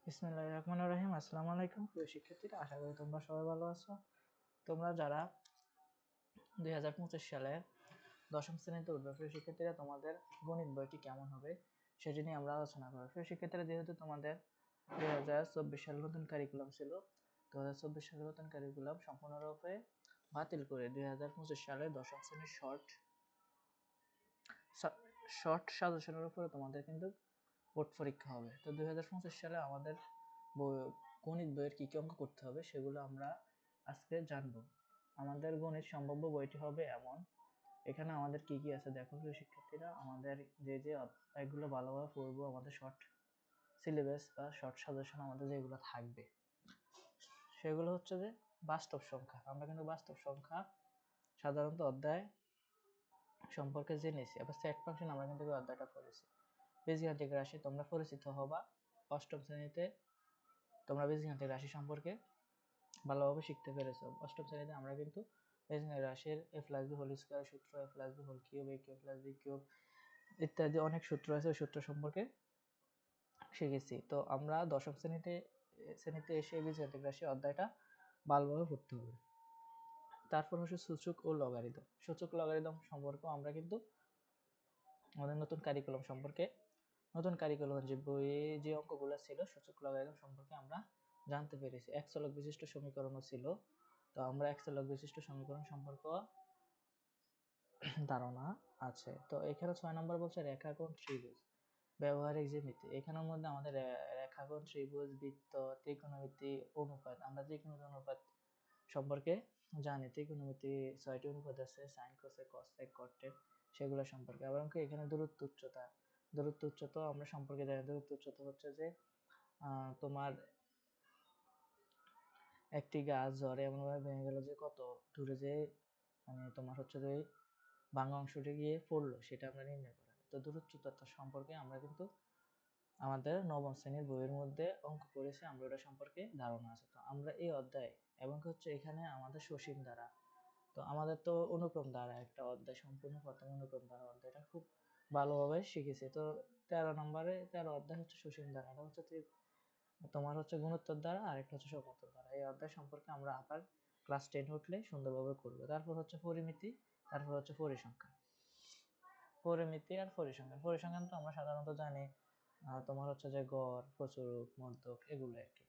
বিসমিল্লাহির রহমানির রহিম। আসসালামু আলাইকুম প্রিয় শিক্ষার্থীরা, আশা করি তোমরা সবাই ভালো আছো। তোমরা যারা 2025 সালে দশম শ্রেণীতে উঠবে, প্রিয় শিক্ষার্থীরা, তোমাদের গণিত বইটি কেমন হবে সেটি নিয়ে আমরা আলোচনা করব। প্রিয় শিক্ষার্থীরা, যেহেতু তোমাদের 2024 সালে নতুন কারিকুলাম ছিল, 2024 সালে নতুন কারিকুলাম সম্পূর্ণরূপে বাতিল করে 2025 সালে দশম শ্রেণীর শর্ট সাজেশনের উপরে তোমাদের কিন্তু বোর্ড পরীক্ষা হবে। তো 2025 সালে আমাদের গণিত বইয়ের কি কি অঙ্ক করতে হবে সেগুলো আমরা আজকে জানবো। আমাদের গণিত সম্ভাব্য বইটি হবে এমন, এখানে আমাদের কি কি আছে দেখো প্রিয় শিক্ষার্থীরা। আমাদের যে অধ্যায়গুলো ভালোভাবে পড়বো, আমাদের শর্ট সিলেবাস বা শর্ট সাজেশন আমাদের যেগুলো থাকবে সেগুলো হচ্ছে যে বাস্তব সংখ্যা। আমরা কিন্তু বাস্তব সংখ্যা সাধারণত অধ্যায় সম্পর্কে জেনেছি। আবার সেট ফাংশন আমরা কিন্তু অধ্যায়টা পড়েছি। বীজগাণিতিক রাশি তোমরা পরিচিত হবা, অষ্টম শ্রেণীতে তোমরা বীজগাণিতিক রাশি সম্পর্কে ভালোভাবে শিখতে পেরেছো। অষ্টম শ্রেণীতে আমরা কিন্তু বীজগাণিতিক রাশির a + b হোল স্কয়ার সূত্র, a + b whole cube, a cube + b cube ইত্যাদি অনেক সূত্র আছে, ওই সূত্র সম্পর্কে শিখেছি। তো আমরা দশম শ্রেণীতে এসে বীজগাণিতিক রাশি অধ্যায়টা ভালোভাবে পড়তে হবে। তারপর হচ্ছে সূচক ও লগারিদম। সূচক লগারিদম সম্পর্কে আমরা কিন্তু আমাদের নতুন কারিকুলাম যে বইয়ে যে অঙ্কগুলো ছিল সূচক লগারিদম সম্পর্কে আমরা জানতে পেরেছি। এক চলক বিশিষ্ট সমীকরণও ছিল। তো আমরা এক চলক বিশিষ্ট সমীকরণ সম্পর্কে ধারণা আছে। তো এখানে 6 নম্বর বলছে রেখাকোণ ত্রিভুজ ব্যবহারিক জ্যামিতি। এখানের মধ্যে আমাদের রেখাকোণ ত্রিভুজ, বৃত্ত, ত্রিকোণমিতি, অনুপাত, আমরা ত্রিকোণমিতি অনুপাত সম্পর্কে জানি। ত্রিকোণমিতি 6টি অনুপাত আছে, সাইন, কোসেক, কসেক, কট, সেগুলো সম্পর্কে। আবার এখানে দূরত্ব উচ্চতা আমরা সম্পর্কে জানি। দূরত্ব উচ্চতা হচ্ছে যে তোমার একটি গাছ ঝড়ে এমনভাবে ভেঙে গেল যে কত দূরে যে তোমার হচ্ছে যে ভাঙা অংশটি গিয়ে পড়লো সেটা আমরা নির্ণয় করা। তো দূরত্ব সম্পর্কে আমরা কিন্তু আমাদের নবম শ্রেণীর বইয়ের মধ্যে অঙ্ক করেছি, আমরা ওটা সম্পর্কে ধারণা আছে। তো আমরা এই অধ্যায় এবং হচ্ছে এখানে আমাদের সসীম দ্বারা, তো আমাদের তো অনুক্রম দ্বারা একটা অধ্যায়, সম্পূর্ণ প্রথম অনুক্রম দ্বারা অধ্যায়টা খুব ভালোভাবে শিখেছি। তো 13 অধ্যায় হচ্ছে সসীম দ্বারা, এটা হচ্ছে তোমার হচ্ছে গুণোত্তর দ্বারা, আর একটা হচ্ছে সমোত্তর দ্বারা। এই অধ্যায় সম্পর্কে আমরা আবার ক্লাস 10 উঠলে সুন্দরভাবে করবো। তারপর হচ্ছে পরিমিতি, তারপর হচ্ছে পরিসংখ্যান। পরিমিতি আর পরিসংখ্যান তো আমরা সাধারণত জানি তোমার হচ্ছে যে গড়, প্রচুরক, মধ্যক, এগুলো আর কি।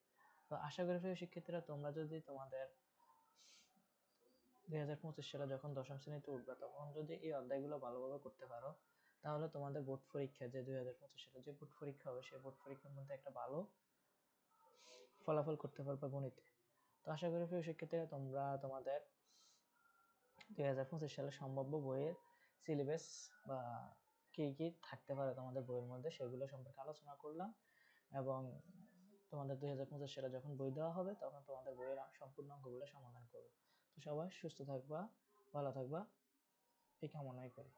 তো আশা করি প্রিয় শিক্ষার্থীরা, তোমরা যদি তোমাদের 2025 সালে যখন দশম শ্রেণীতে উঠবে তখন যদি এই অধ্যায়গুলো ভালোভাবে করতে পারো, তাহলে তোমাদের বোর্ড পরীক্ষা যে 2025 সালে যে বোর্ড পরীক্ষা হবে সেই বোর্ড পরীক্ষার মধ্যে একটা ভালো ফলাফল করতে পারবে গণিতে। তো আশা করি প্রিয় শিক্ষার্থীরা, তোমরা তোমাদের 2025 সালে সম্ভাব্য বইয়ের সিলেবাস বা কি কি থাকতে পারে তোমাদের বইয়ের মধ্যে সেগুলো সম্পর্কে আলোচনা করলাম। এবং তোমাদের 2025 সালে যখন বই দেওয়া হবে তখন তোমাদের বইয়ের সম্পূর্ণ অঙ্কগুলো সমাধান করবে। তো সবাই সুস্থ থাকবা, ভালো থাকবা, এই কামনাই করি।